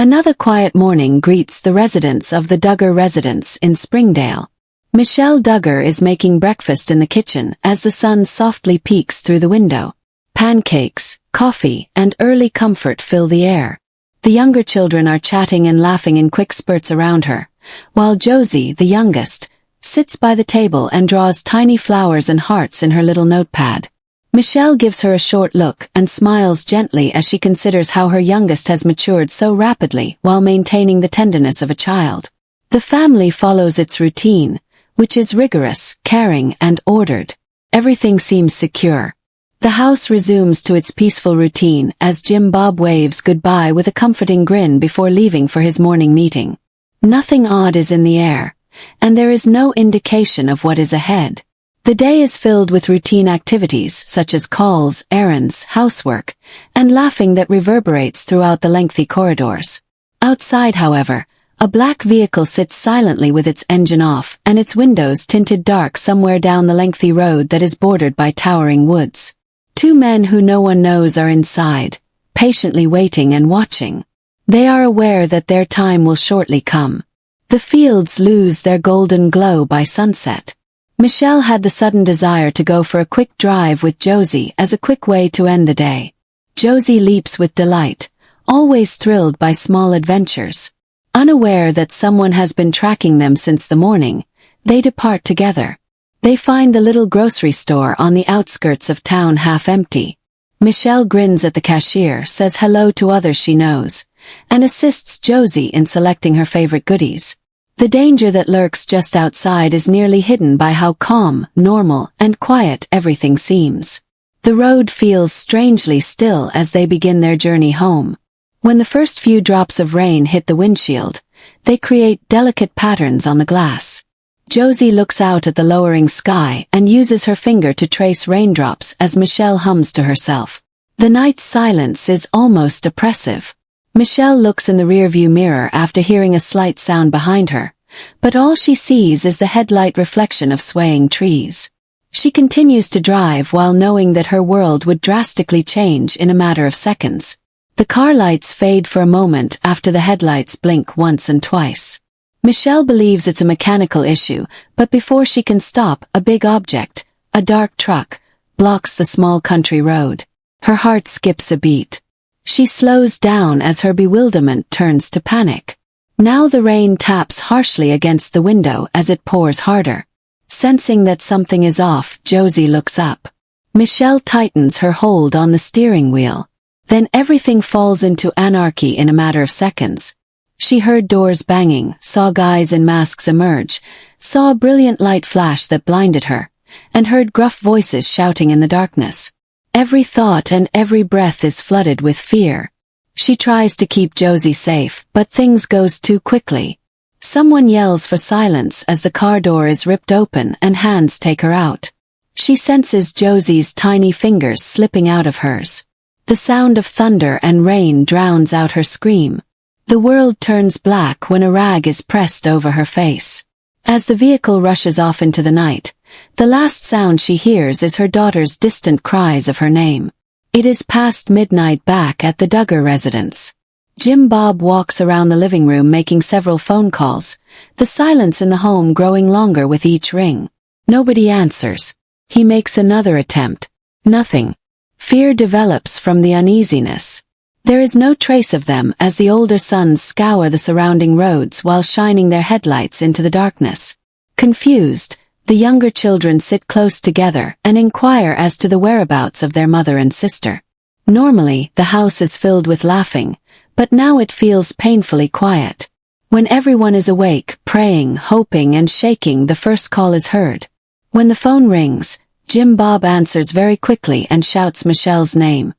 Another quiet morning greets the residents of the Duggar residence in Springdale. Michelle Duggar is making breakfast in the kitchen as the sun softly peeks through the window. Pancakes, coffee, and early comfort fill the air. The younger children are chatting and laughing in quick spurts around her, while Josie, the youngest, sits by the table and draws tiny flowers and hearts in her little notepad. Michelle gives her a short look and smiles gently as she considers how her youngest has matured so rapidly while maintaining the tenderness of a child. The family follows its routine, which is rigorous, caring, and ordered. Everything seems secure. The house resumes to its peaceful routine as Jim Bob waves goodbye with a comforting grin before leaving for his morning meeting. Nothing odd is in the air, and there is no indication of what is ahead. The day is filled with routine activities such as calls, errands, housework, and laughing that reverberates throughout the lengthy corridors. Outside, however, a black vehicle sits silently with its engine off and its windows tinted dark somewhere down the lengthy road that is bordered by towering woods. Two men who no one knows are inside, patiently waiting and watching. They are aware that their time will shortly come. The fields lose their golden glow by sunset. Michelle had the sudden desire to go for a quick drive with Josie as a quick way to end the day. Josie leaps with delight, always thrilled by small adventures. Unaware that someone has been tracking them since the morning, they depart together. They find the little grocery store on the outskirts of town half empty. Michelle grins at the cashier, says hello to others she knows, and assists Josie in selecting her favorite goodies. The danger that lurks just outside is nearly hidden by how calm, normal, and quiet everything seems. The road feels strangely still as they begin their journey home. When the first few drops of rain hit the windshield, they create delicate patterns on the glass. Josie looks out at the lowering sky and uses her finger to trace raindrops as Michelle hums to herself. The night's silence is almost oppressive. Michelle looks in the rearview mirror after hearing a slight sound behind her, but all she sees is the headlight reflection of swaying trees. She continues to drive while knowing that her world would drastically change in a matter of seconds. The car lights fade for a moment after the headlights blink once and twice. Michelle believes it's a mechanical issue, but before she can stop, a big object, a dark truck, blocks the small country road. Her heart skips a beat. She slows down as her bewilderment turns to panic. Now the rain taps harshly against the window as it pours harder. Sensing that something is off, Josie looks up. Michelle tightens her hold on the steering wheel. Then everything falls into anarchy in a matter of seconds. She heard doors banging, saw guys in masks emerge, saw a brilliant light flash that blinded her, and heard gruff voices shouting in the darkness. Every thought and every breath is flooded with fear. She tries to keep Josie safe, but things goes too quickly. Someone yells for silence as the car door is ripped open and hands take her out. She senses Josie's tiny fingers slipping out of hers. The sound of thunder and rain drowns out her scream. The world turns black when a rag is pressed over her face. As the vehicle rushes off into the night, the last sound she hears is her daughter's distant cries of her name. It is past midnight back at the Duggar residence. Jim Bob walks around the living room making several phone calls, the silence in the home growing longer with each ring. Nobody answers. He makes another attempt. Nothing. Fear develops from the uneasiness. There is no trace of them as the older sons scour the surrounding roads while shining their headlights into the darkness. Confused, the younger children sit close together and inquire as to the whereabouts of their mother and sister. Normally, the house is filled with laughing, but now it feels painfully quiet. When everyone is awake, praying, hoping, and shaking, the first call is heard. When the phone rings, Jim Bob answers very quickly and shouts Michelle's name,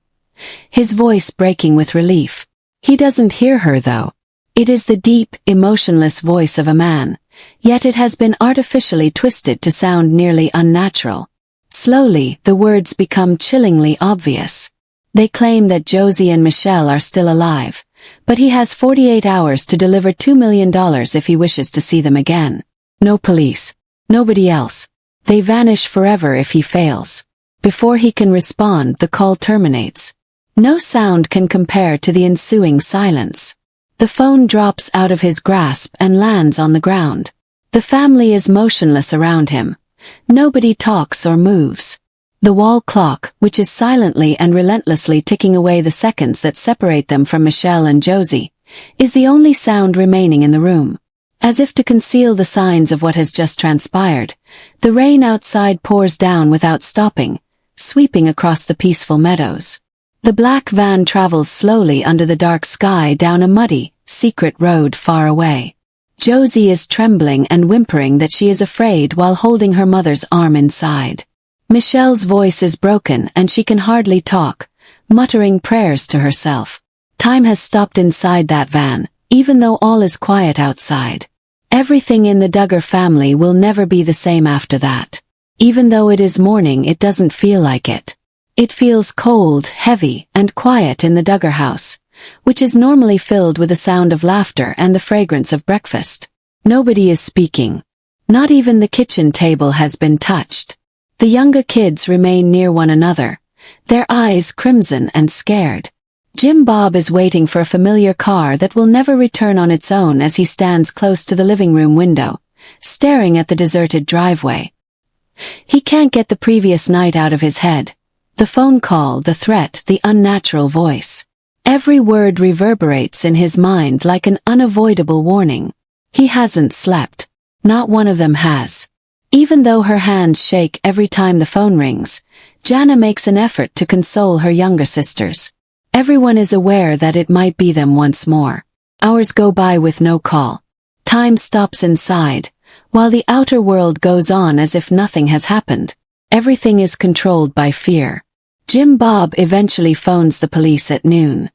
his voice breaking with relief. He doesn't hear her, though. It is the deep, emotionless voice of a man, yet it has been artificially twisted to sound nearly unnatural. Slowly, the words become chillingly obvious. They claim that Josie and Michelle are still alive, but he has 48 hours to deliver $2 million if he wishes to see them again. No police. Nobody else. They vanish forever if he fails. Before he can respond, the call terminates. No sound can compare to the ensuing silence. The phone drops out of his grasp and lands on the ground. The family is motionless around him. Nobody talks or moves. The wall clock, which is silently and relentlessly ticking away the seconds that separate them from Michelle and Josie, is the only sound remaining in the room. As if to conceal the signs of what has just transpired, the rain outside pours down without stopping, sweeping across the peaceful meadows. The black van travels slowly under the dark sky down a muddy, secret road far away. Josie is trembling and whimpering that she is afraid while holding her mother's arm inside. Michelle's voice is broken and she can hardly talk, muttering prayers to herself. Time has stopped inside that van, even though all is quiet outside. Everything in the Duggar family will never be the same after that. Even though it is morning, it doesn't feel like it. It feels cold, heavy, and quiet in the Duggar house, which is normally filled with the sound of laughter and the fragrance of breakfast. Nobody is speaking. Not even the kitchen table has been touched. The younger kids remain near one another, their eyes crimson and scared. Jim Bob is waiting for a familiar car that will never return on its own as he stands close to the living room window, staring at the deserted driveway. He can't get the previous night out of his head. The phone call, the threat, the unnatural voice. Every word reverberates in his mind like an unavoidable warning. He hasn't slept. Not one of them has. Even though her hands shake every time the phone rings, Jana makes an effort to console her younger sisters. Everyone is aware that it might be them once more. Hours go by with no call. Time stops inside, while the outer world goes on as if nothing has happened. Everything is controlled by fear. Jim Bob eventually phones the police at noon.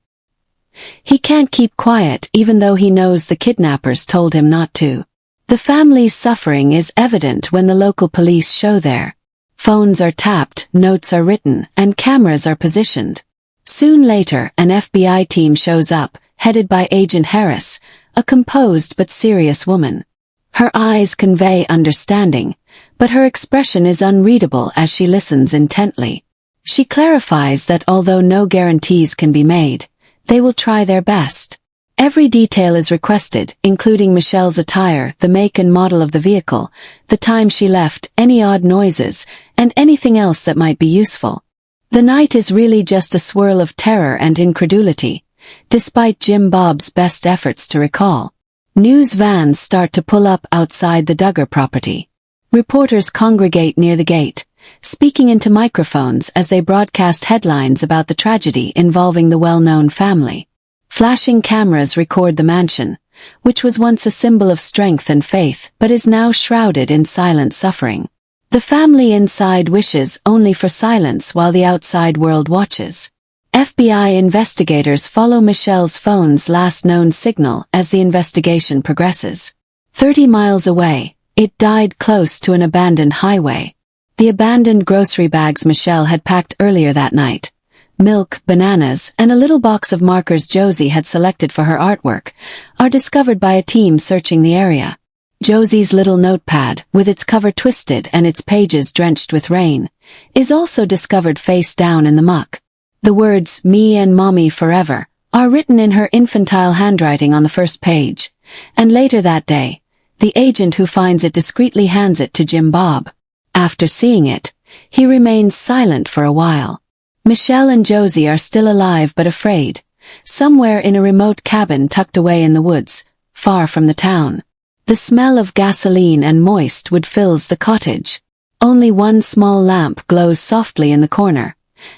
He can't keep quiet even though he knows the kidnappers told him not to. The family's suffering is evident when the local police show there. Phones are tapped, notes are written, and cameras are positioned. Soon later, an FBI team shows up, headed by Agent Harris, a composed but serious woman. Her eyes convey understanding, but her expression is unreadable as she listens intently. She clarifies that although no guarantees can be made, they will try their best. Every detail is requested, including Michelle's attire, the make and model of the vehicle, the time she left, any odd noises, and anything else that might be useful. The night is really just a swirl of terror and incredulity, despite Jim Bob's best efforts to recall. News vans start to pull up outside the Duggar property. Reporters congregate near the gate, speaking into microphones as they broadcast headlines about the tragedy involving the well-known family. Flashing cameras record the mansion, which was once a symbol of strength and faith but is now shrouded in silent suffering. The family inside wishes only for silence while the outside world watches. FBI investigators follow Michelle's phone's last known signal as the investigation progresses. 30 miles away, it died close to an abandoned highway. The abandoned grocery bags Michelle had packed earlier that night, milk, bananas, and a little box of markers Josie had selected for her artwork, are discovered by a team searching the area. Josie's little notepad, with its cover twisted and its pages drenched with rain, is also discovered face down in the muck. The words, "Me and Mommy Forever," are written in her infantile handwriting on the first page, and later that day, the agent who finds it discreetly hands it to Jim Bob. After seeing it, he remains silent for a while. Michelle and Josie are still alive but afraid, somewhere in a remote cabin tucked away in the woods, far from the town. The smell of gasoline and moist wood fills the cottage. Only one small lamp glows softly in the corner,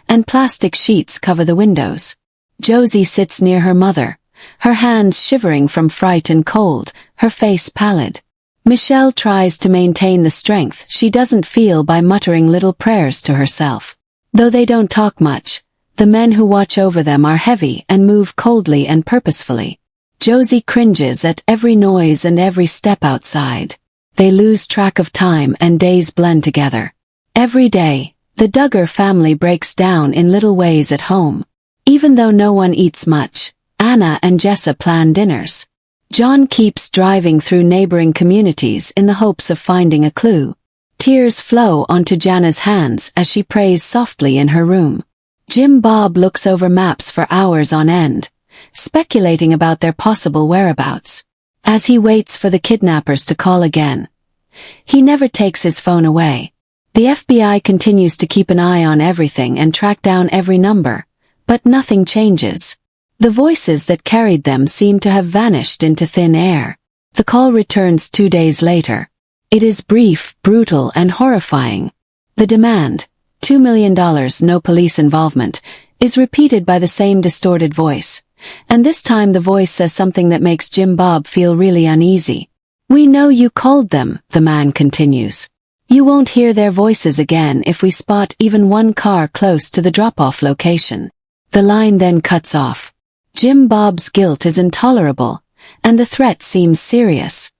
and plastic sheets cover the windows. Josie sits near her mother, her hands shivering from fright and cold, her face pallid. Michelle tries to maintain the strength she doesn't feel by muttering little prayers to herself. Though they don't talk much, the men who watch over them are heavy and move coldly and purposefully. Josie cringes at every noise and every step outside. They lose track of time and days blend together. Every day, the Duggar family breaks down in little ways at home. Even though no one eats much, Anna and Jessa plan dinners. John keeps driving through neighboring communities in the hopes of finding a clue. Tears flow onto Jana's hands as she prays softly in her room. Jim Bob looks over maps for hours on end, speculating about their possible whereabouts. As he waits for the kidnappers to call again, he never takes his phone away. The FBI continues to keep an eye on everything and track down every number, but nothing changes. The voices that carried them seem to have vanished into thin air. The call returns 2 days later. It is brief, brutal, and horrifying. The demand, $2 million, no police involvement, is repeated by the same distorted voice. And this time the voice says something that makes Jim Bob feel really uneasy. "We know you called them," the man continues. "You won't hear their voices again if we spot even one car close to the drop-off location." The line then cuts off. Jim Bob's guilt is intolerable, and the threat seems serious.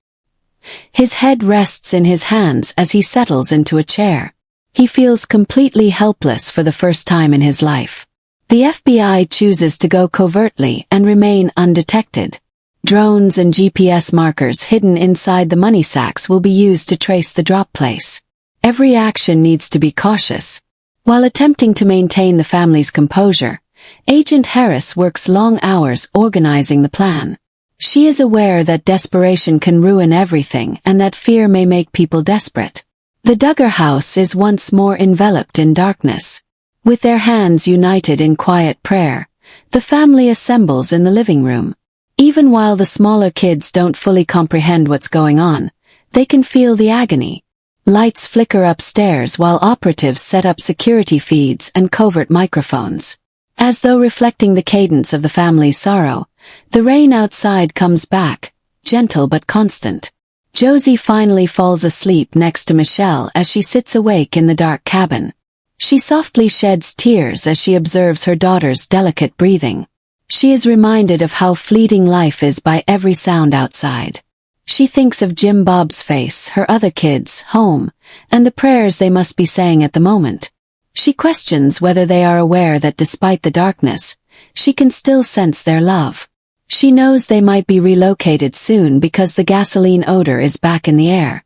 His head rests in his hands as he settles into a chair. He feels completely helpless for the first time in his life. The FBI chooses to go covertly and remain undetected. Drones and GPS markers hidden inside the money sacks will be used to trace the drop place. Every action needs to be cautious. While attempting to maintain the family's composure, Agent Harris works long hours organizing the plan. She is aware that desperation can ruin everything and that fear may make people desperate. The Duggar house is once more enveloped in darkness. With their hands united in quiet prayer, the family assembles in the living room. Even while the smaller kids don't fully comprehend what's going on, they can feel the agony. Lights flicker upstairs while operatives set up security feeds and covert microphones. As though reflecting the cadence of the family's sorrow, the rain outside comes back, gentle but constant. Josie finally falls asleep next to Michelle as she sits awake in the dark cabin. She softly sheds tears as she observes her daughter's delicate breathing. She is reminded of how fleeting life is by every sound outside. She thinks of Jim Bob's face, her other kids, home, and the prayers they must be saying at the moment. She questions whether they are aware that despite the darkness, she can still sense their love. She knows they might be relocated soon because the gasoline odor is back in the air.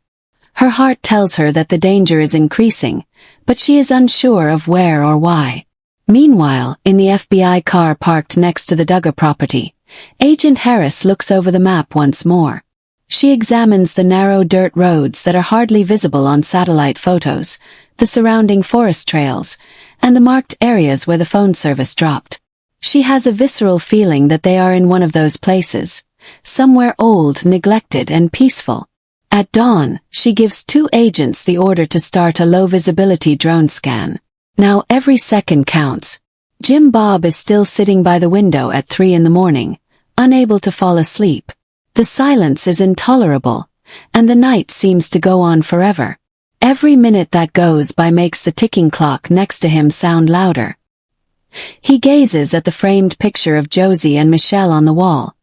Her heart tells her that the danger is increasing, but she is unsure of where or why. Meanwhile, in the FBI car parked next to the Duggar property, Agent Harris looks over the map once more. She examines the narrow dirt roads that are hardly visible on satellite photos, the surrounding forest trails, and the marked areas where the phone service dropped. She has a visceral feeling that they are in one of those places, somewhere old, neglected, and peaceful. At dawn, she gives 2 agents the order to start a low-visibility drone scan. Now every second counts. Jim Bob is still sitting by the window at 3 in the morning, unable to fall asleep. The silence is intolerable, and the night seems to go on forever. Every minute that goes by makes the ticking clock next to him sound louder. He gazes at the framed picture of Josie and Michelle on the wall.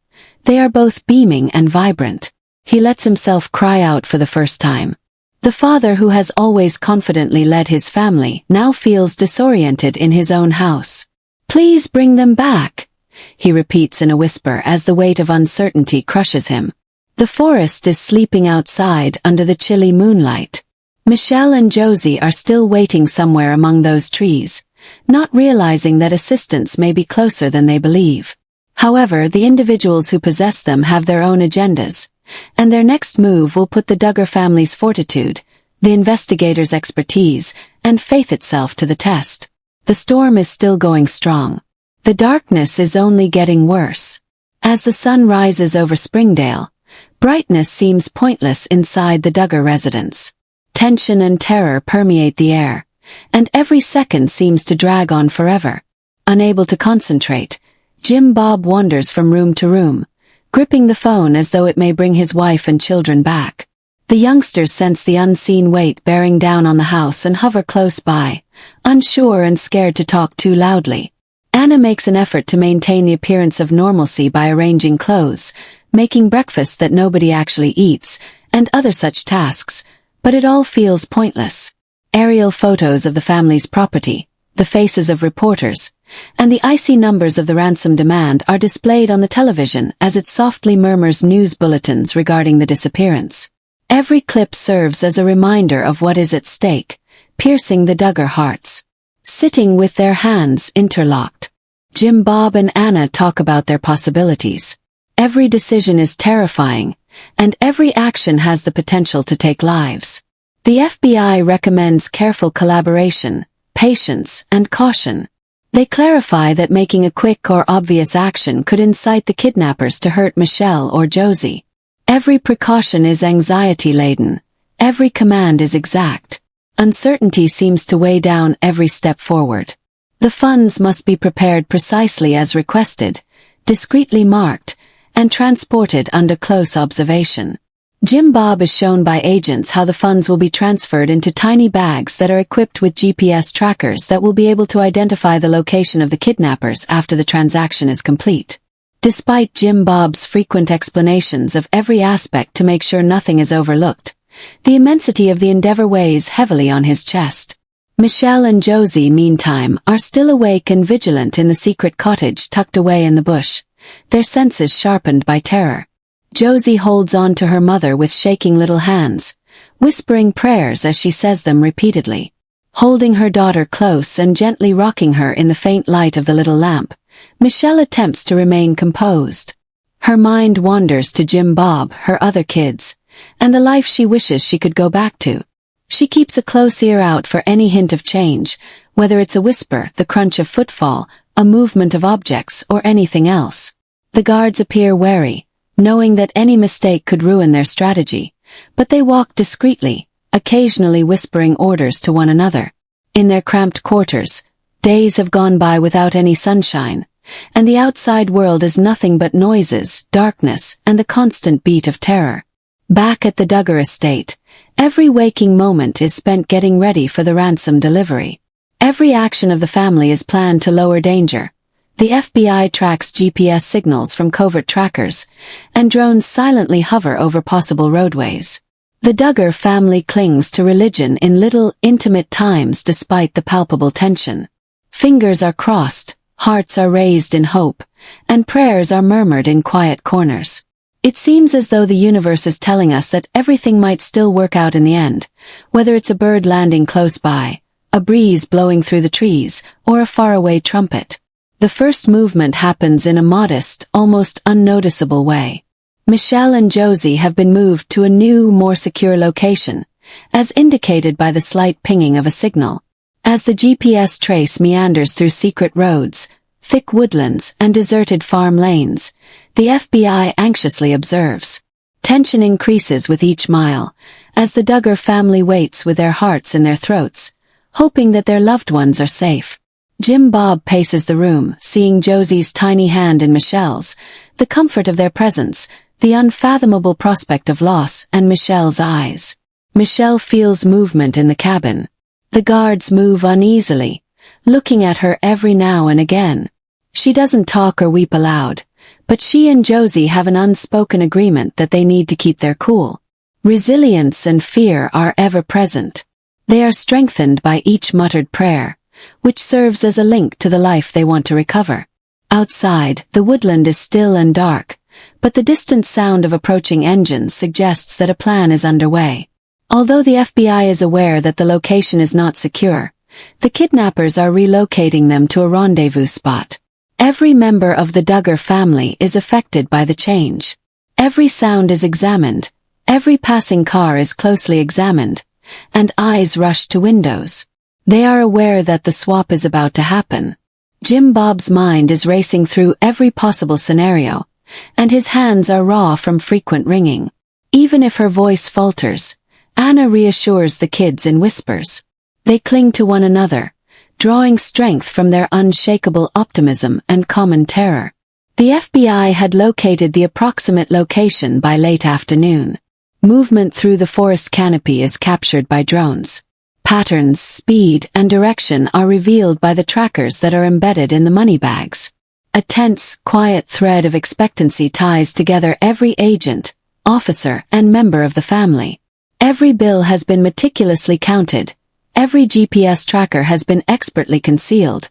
They are both beaming and vibrant. He lets himself cry out for the first time. The father who has always confidently led his family now feels disoriented in his own house. "Please bring them back," he repeats in a whisper as the weight of uncertainty crushes him. The forest is sleeping outside under the chilly moonlight. Michelle and Josie are still waiting somewhere among those trees, not realizing that assistance may be closer than they believe. However, the individuals who possess them have their own agendas, and their next move will put the Duggar family's fortitude, the investigators' expertise, and faith itself to the test. The storm is still going strong. The darkness is only getting worse. As the sun rises over Springdale, brightness seems pointless inside the Duggar residence. Tension and terror permeate the air, and every second seems to drag on forever. Unable to concentrate, Jim Bob wanders from room to room, gripping the phone as though it may bring his wife and children back. The youngsters sense the unseen weight bearing down on the house and hover close by, unsure and scared to talk too loudly. Anna makes an effort to maintain the appearance of normalcy by arranging clothes, making breakfast that nobody actually eats, and other such tasks, but it all feels pointless. Aerial photos of the family's property, the faces of reporters, and the icy numbers of the ransom demand are displayed on the television as it softly murmurs news bulletins regarding the disappearance. Every clip serves as a reminder of what is at stake, piercing the Duggar hearts. Sitting with their hands interlocked, Jim, Bob, and Anna talk about their possibilities. Every decision is terrifying, and every action has the potential to take lives. The FBI recommends careful collaboration, patience, and caution. They clarify that making a quick or obvious action could incite the kidnappers to hurt Michelle or Josie. Every precaution is anxiety-laden. Every command is exact. Uncertainty seems to weigh down every step forward. The funds must be prepared precisely as requested, discreetly marked, and transported under close observation. Jim, Bob is shown by agents how the funds will be transferred into tiny bags that are equipped with GPS trackers that will be able to identify the location of the kidnappers after the transaction is complete. Despite Jim, Bob's frequent explanations of every aspect to make sure nothing is overlooked, the immensity of the endeavor weighs heavily on his chest. Michelle and Josie, meantime, are still awake and vigilant in the secret cottage tucked away in the bush, their senses sharpened by terror. Josie holds on to her mother with shaking little hands, whispering prayers as she says them repeatedly. Holding her daughter close and gently rocking her in the faint light of the little lamp, Michelle attempts to remain composed. Her mind wanders to Jim, Bob, her other kids, and the life she wishes she could go back to. She keeps a close ear out for any hint of change, whether it's a whisper, the crunch of footfall, a movement of objects, or anything else. The guards appear wary, knowing that any mistake could ruin their strategy, but they walk discreetly, occasionally whispering orders to one another. In their cramped quarters, days have gone by without any sunshine, and the outside world is nothing but noises, darkness, and the constant beat of terror. Back at the Duggar estate, every waking moment is spent getting ready for the ransom delivery. Every action of the family is planned to lower danger. The FBI tracks GPS signals from covert trackers, and drones silently hover over possible roadways. The Duggar family clings to religion in little, intimate times despite the palpable tension. Fingers are crossed, hearts are raised in hope, and prayers are murmured in quiet corners. It seems as though the universe is telling us that everything might still work out in the end, whether it's a bird landing close by, a breeze blowing through the trees, or a faraway trumpet. The first movement happens in a modest, almost unnoticeable way. Michelle and Josie have been moved to a new, more secure location, as indicated by the slight pinging of a signal. As the GPS trace meanders through secret roads, thick woodlands, and deserted farm lanes, the FBI anxiously observes. Tension increases with each mile, as the Duggar family waits with their hearts in their throats, hoping that their loved ones are safe. Jim, Bob paces the room, seeing Josie's tiny hand in Michelle's, the comfort of their presence, the unfathomable prospect of loss, and Michelle's eyes. Michelle feels movement in the cabin. The guards move uneasily, looking at her every now and again. She doesn't talk or weep aloud, but she and Josie have an unspoken agreement that they need to keep their cool. Resilience and fear are ever present. They are strengthened by each muttered prayer, which serves as a link to the life they want to recover. Outside, the woodland is still and dark, but the distant sound of approaching engines suggests that a plan is underway. Although the FBI is aware that the location is not secure, the kidnappers are relocating them to a rendezvous spot. Every member of the Duggar family is affected by the change. Every sound is examined, every passing car is closely examined, and eyes rush to windows. They are aware that the swap is about to happen. Jim, Bob's mind is racing through every possible scenario, and his hands are raw from frequent ringing. Even if her voice falters, Anna reassures the kids in whispers. They cling to one another, drawing strength from their unshakable optimism and common terror. The FBI had located the approximate location by late afternoon. Movement through the forest canopy is captured by drones. Patterns, speed, and direction are revealed by the trackers that are embedded in the money bags. A tense, quiet thread of expectancy ties together every agent, officer, and member of the family. Every bill has been meticulously counted, every GPS tracker has been expertly concealed,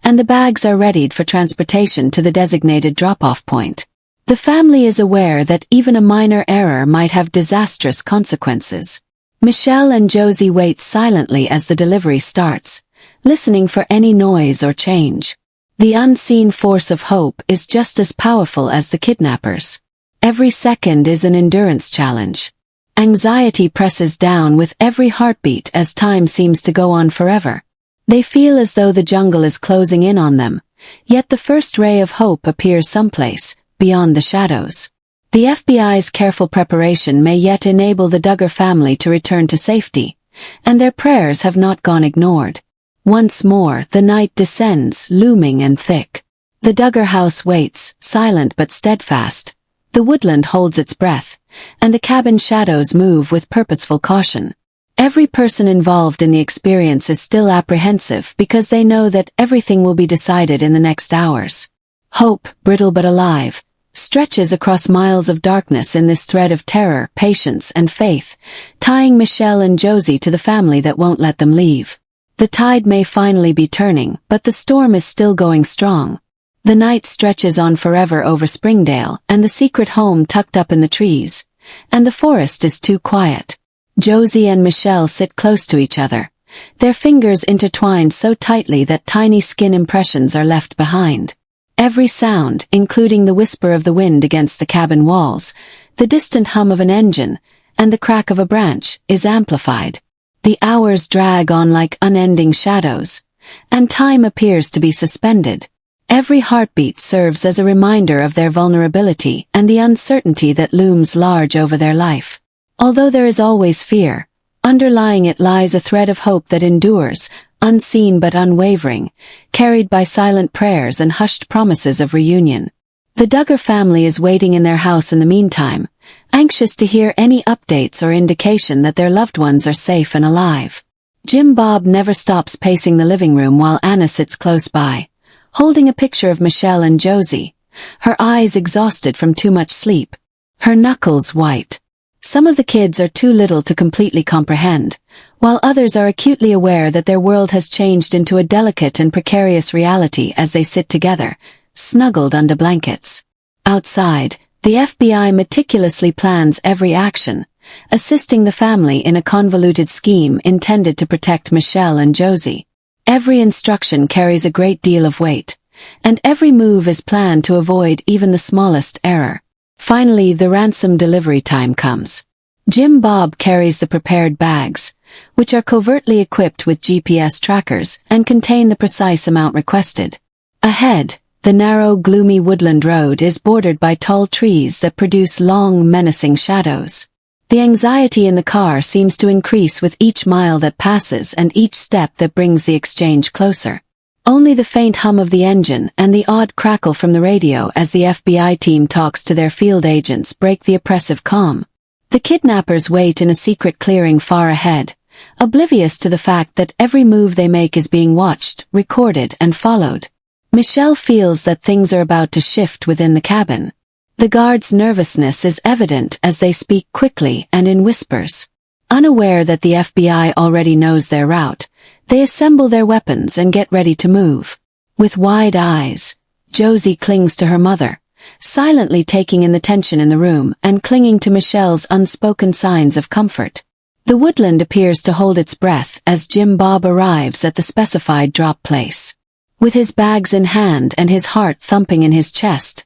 and the bags are readied for transportation to the designated drop-off point. The family is aware that even a minor error might have disastrous consequences. Michelle and Josie wait silently as the delivery starts, listening for any noise or change. The unseen force of hope is just as powerful as the kidnappers. Every second is an endurance challenge. Anxiety presses down with every heartbeat as time seems to go on forever. They feel as though the jungle is closing in on them, yet the first ray of hope appears someplace, beyond the shadows. The FBI's careful preparation may yet enable the Duggar family to return to safety, and their prayers have not gone ignored. Once more, the night descends, looming and thick. The Duggar house waits, silent but steadfast. The woodland holds its breath, and the cabin shadows move with purposeful caution. Every person involved in the experience is still apprehensive because they know that everything will be decided in the next hours. Hope, brittle but alive, stretches across miles of darkness in this thread of terror, patience, and faith, tying Michelle and Josie to the family that won't let them leave. The tide may finally be turning, but the storm is still going strong. The night stretches on forever over Springdale and the secret home tucked up in the trees, and the forest is too quiet. Josie and Michelle sit close to each other, their fingers intertwined so tightly that tiny skin impressions are left behind. Every sound, including the whisper of the wind against the cabin walls, the distant hum of an engine, and the crack of a branch, is amplified. The hours drag on like unending shadows, and time appears to be suspended. Every heartbeat serves as a reminder of their vulnerability and the uncertainty that looms large over their life. Although there is always fear, underlying it lies a thread of hope that endures, unseen but unwavering, carried by silent prayers and hushed promises of reunion. The Duggar family is waiting in their house in the meantime, anxious to hear any updates or indication that their loved ones are safe and alive. Jim Bob never stops pacing the living room while Anna sits close by, holding a picture of Michelle and Josie, her eyes exhausted from too much sleep, her knuckles white. Some of the kids are too little to completely comprehend, while others are acutely aware that their world has changed into a delicate and precarious reality as they sit together, snuggled under blankets. Outside, the FBI meticulously plans every action, assisting the family in a convoluted scheme intended to protect Michelle and Josie. Every instruction carries a great deal of weight, and every move is planned to avoid even the smallest error. Finally, the ransom delivery time comes. Jim Bob carries the prepared bags, which are covertly equipped with GPS trackers and contain the precise amount requested. Ahead, the narrow, gloomy woodland road is bordered by tall trees that produce long, menacing shadows. The anxiety in the car seems to increase with each mile that passes and each step that brings the exchange closer. Only the faint hum of the engine and the odd crackle from the radio as the FBI team talks to their field agents break the oppressive calm. The kidnappers wait in a secret clearing far ahead, oblivious to the fact that every move they make is being watched, recorded, and followed. Michelle feels that things are about to shift within the cabin. The guards' nervousness is evident as they speak quickly and in whispers. Unaware that the FBI already knows their route, they assemble their weapons and get ready to move. With wide eyes, Josie clings to her mother, silently taking in the tension in the room and clinging to Michelle's unspoken signs of comfort. The woodland appears to hold its breath as Jim Bob arrives at the specified drop place. With his bags in hand and his heart thumping in his chest,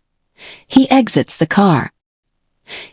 he exits the car.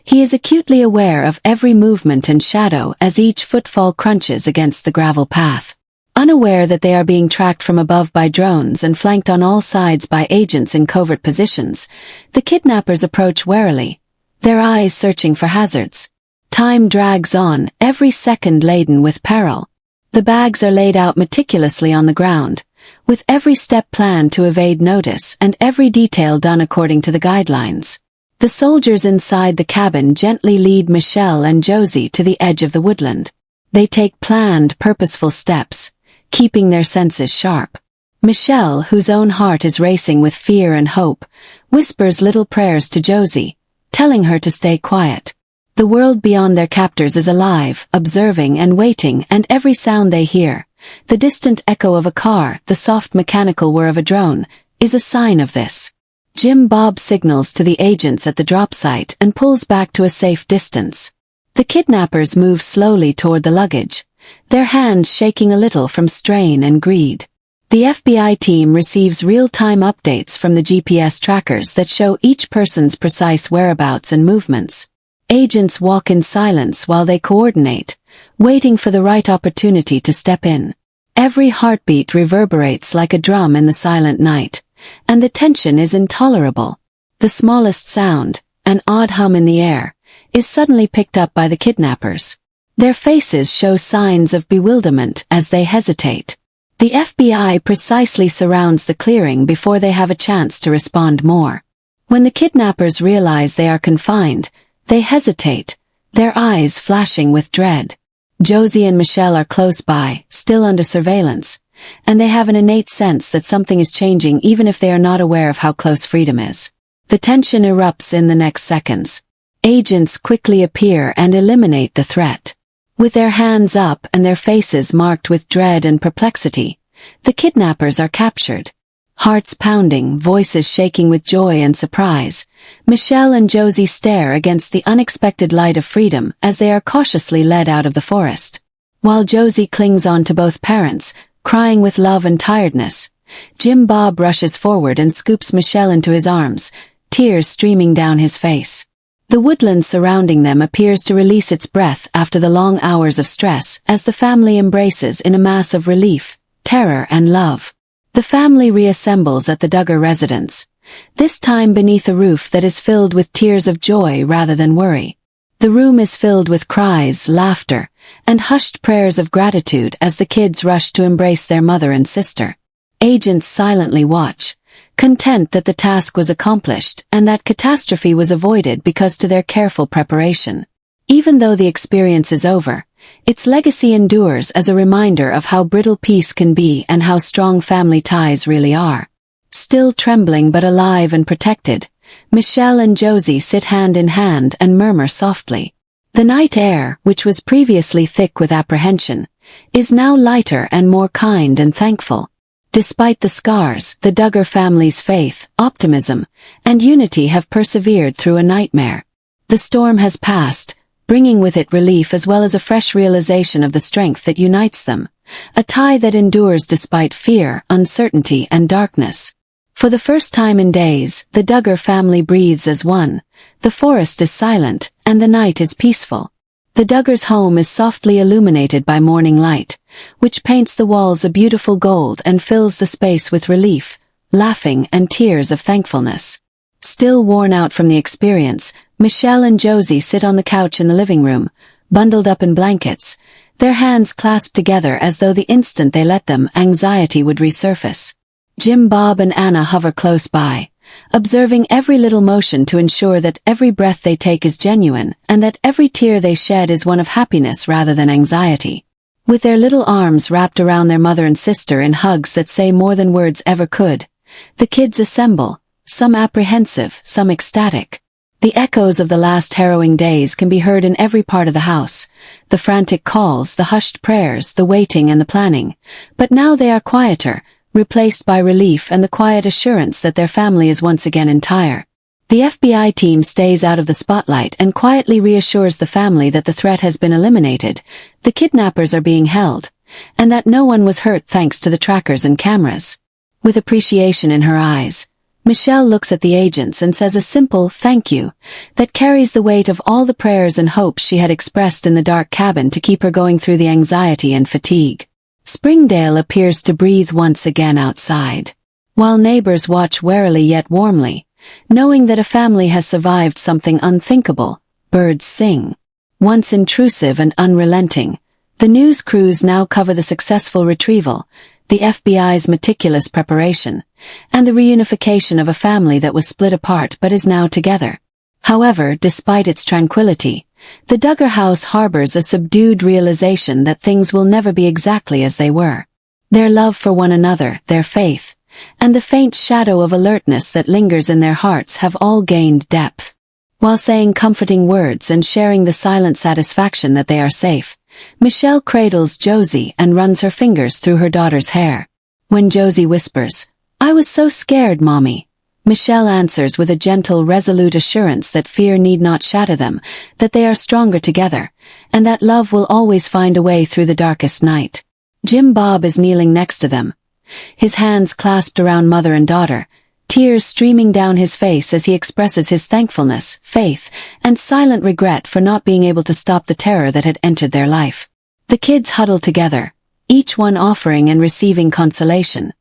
He is acutely aware of every movement and shadow as each footfall crunches against the gravel path. Unaware that they are being tracked from above by drones and flanked on all sides by agents in covert positions, the kidnappers approach warily, their eyes searching for hazards. Time drags on, every second laden with peril. The bags are laid out meticulously on the ground, with every step planned to evade notice and every detail done according to the guidelines. The soldiers inside the cabin gently lead Michelle and Josie to the edge of the woodland. They take planned, purposeful steps, keeping their senses sharp. Michelle, whose own heart is racing with fear and hope, whispers little prayers to Josie, telling her to stay quiet. The world beyond their captors is alive, observing and waiting, and every sound they hear, the distant echo of a car, the soft mechanical whir of a drone, is a sign of this. Jim Bob signals to the agents at the drop site and pulls back to a safe distance. The kidnappers move slowly toward the luggage, their hands shaking a little from strain and greed. The FBI team receives real-time updates from the GPS trackers that show each person's precise whereabouts and movements. Agents walk in silence while they coordinate, waiting for the right opportunity to step in. Every heartbeat reverberates like a drum in the silent night, and the tension is intolerable. The smallest sound, an odd hum in the air, is suddenly picked up by the kidnappers. Their faces show signs of bewilderment as they hesitate. The FBI precisely surrounds the clearing before they have a chance to respond more. When the kidnappers realize they are confined, they hesitate, their eyes flashing with dread. Josie and Michelle are close by, still under surveillance, and they have an innate sense that something is changing even if they are not aware of how close freedom is. The tension erupts in the next seconds. Agents quickly appear and eliminate the threat. With their hands up and their faces marked with dread and perplexity, the kidnappers are captured. Hearts pounding, voices shaking with joy and surprise, Michelle and Josie stare against the unexpected light of freedom as they are cautiously led out of the forest. While Josie clings on to both parents, crying with love and tiredness, Jim Bob rushes forward and scoops Michelle into his arms, tears streaming down his face. The woodland surrounding them appears to release its breath after the long hours of stress as the family embraces in a mass of relief, terror and love. The family reassembles at the Duggar residence, this time beneath a roof that is filled with tears of joy rather than worry. The room is filled with cries, laughter, and hushed prayers of gratitude as the kids rush to embrace their mother and sister. Agents silently watch, content that the task was accomplished and that catastrophe was avoided because to their careful preparation. Even though the experience is over, its legacy endures as a reminder of how brittle peace can be and how strong family ties really are. Still trembling but alive and protected, Michelle and Josie sit hand in hand and murmur softly. The night air, which was previously thick with apprehension, is now lighter and more kind and thankful. Despite the scars, the Duggar family's faith, optimism, and unity have persevered through a nightmare. The storm has passed, bringing with it relief as well as a fresh realization of the strength that unites them, a tie that endures despite fear, uncertainty, and darkness. For the first time in days, the Duggar family breathes as one, the forest is silent, and the night is peaceful. The Duggars' home is softly illuminated by morning light, which paints the walls a beautiful gold and fills the space with relief, laughing, and tears of thankfulness. Still worn out from the experience, Michelle and Josie sit on the couch in the living room, bundled up in blankets, their hands clasped together as though the instant they let them, anxiety would resurface. Jim Bob and Anna hover close by, observing every little motion to ensure that every breath they take is genuine and that every tear they shed is one of happiness rather than anxiety. With their little arms wrapped around their mother and sister in hugs that say more than words ever could, the kids assemble, some apprehensive, some ecstatic. The echoes of the last harrowing days can be heard in every part of the house, the frantic calls, the hushed prayers, the waiting and the planning, but now they are quieter, replaced by relief and the quiet assurance that their family is once again entire. The FBI team stays out of the spotlight and quietly reassures the family that the threat has been eliminated, the kidnappers are being held, and that no one was hurt thanks to the trackers and cameras. With appreciation in her eyes, Michelle looks at the agents and says a simple thank you that carries the weight of all the prayers and hopes she had expressed in the dark cabin to keep her going through the anxiety and fatigue. Springdale appears to breathe once again outside, while neighbors watch warily yet warmly, knowing that a family has survived something unthinkable. Birds sing. Once intrusive and unrelenting, the news crews now cover the successful retrieval, the FBI's meticulous preparation, and the reunification of a family that was split apart but is now together. However, despite its tranquility, the Duggar house harbors a subdued realization that things will never be exactly as they were. Their love for one another, their faith, and the faint shadow of alertness that lingers in their hearts have all gained depth. While saying comforting words and sharing the silent satisfaction that they are safe, Michelle cradles Josie and runs her fingers through her daughter's hair. When Josie whispers, "I was so scared, Mommy," Michelle answers with a gentle, resolute assurance that fear need not shatter them, that they are stronger together, and that love will always find a way through the darkest night. Jim Bob is kneeling next to them, his hands clasped around mother and daughter, tears streaming down his face as he expresses his thankfulness, faith, and silent regret for not being able to stop the terror that had entered their life. The kids huddle together, each one offering and receiving consolation,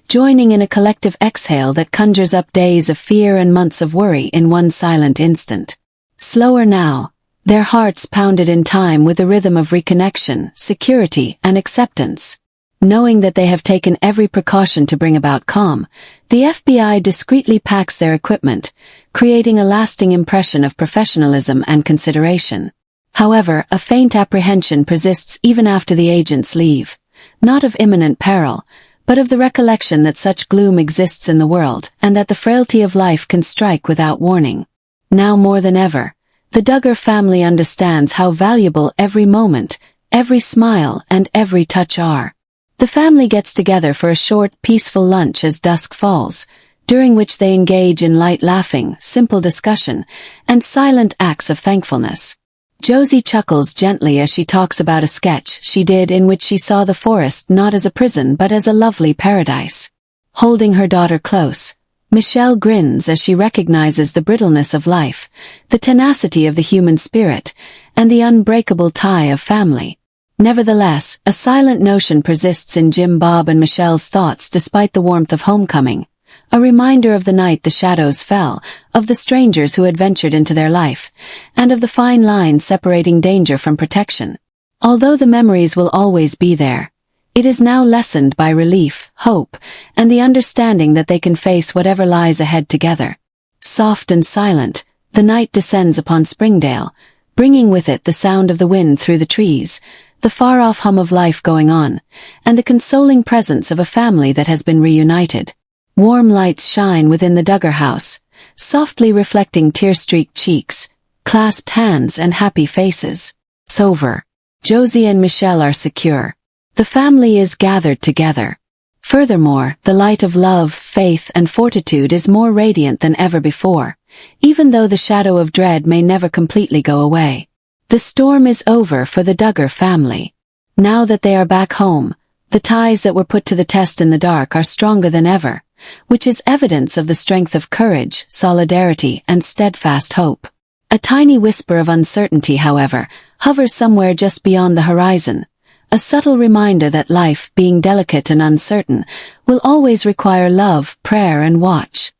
joining in a collective exhale that conjures up days of fear and months of worry in one silent instant. Slower now, their hearts pounded in time with the rhythm of reconnection, security, and acceptance. Knowing that they have taken every precaution to bring about calm, the FBI discreetly packs their equipment, creating a lasting impression of professionalism and consideration. However, a faint apprehension persists even after the agents leave, not of imminent peril, but of the recollection that such gloom exists in the world and that the frailty of life can strike without warning. Now more than ever, the Duggar family understands how valuable every moment, every smile, and every touch are. The family gets together for a short, peaceful lunch as dusk falls, during which they engage in light laughing, simple discussion, and silent acts of thankfulness. Josie chuckles gently as she talks about a sketch she did in which she saw the forest not as a prison but as a lovely paradise. Holding her daughter close, Michelle grins as she recognizes the brittleness of life, the tenacity of the human spirit, and the unbreakable tie of family. Nevertheless, a silent notion persists in Jim, Bob, and Michelle's thoughts despite the warmth of homecoming, a reminder of the night the shadows fell, of the strangers who had ventured into their life, and of the fine line separating danger from protection. Although the memories will always be there, it is now lessened by relief, hope, and the understanding that they can face whatever lies ahead together. Soft and silent, the night descends upon Springdale, bringing with it the sound of the wind through the trees, the far-off hum of life going on, and the consoling presence of a family that has been reunited. Warm lights shine within the Duggar house, softly reflecting tear-streaked cheeks, clasped hands, and happy faces. It's over. Josie and Michelle are secure. The family is gathered together. Furthermore, the light of love, faith, and fortitude is more radiant than ever before, even though the shadow of dread may never completely go away. The storm is over for the Duggar family. Now that they are back home, the ties that were put to the test in the dark are stronger than ever, which is evidence of the strength of courage, solidarity, and steadfast hope. A tiny whisper of uncertainty, however, hovers somewhere just beyond the horizon, a subtle reminder that life, being delicate and uncertain, will always require love, prayer, and watch.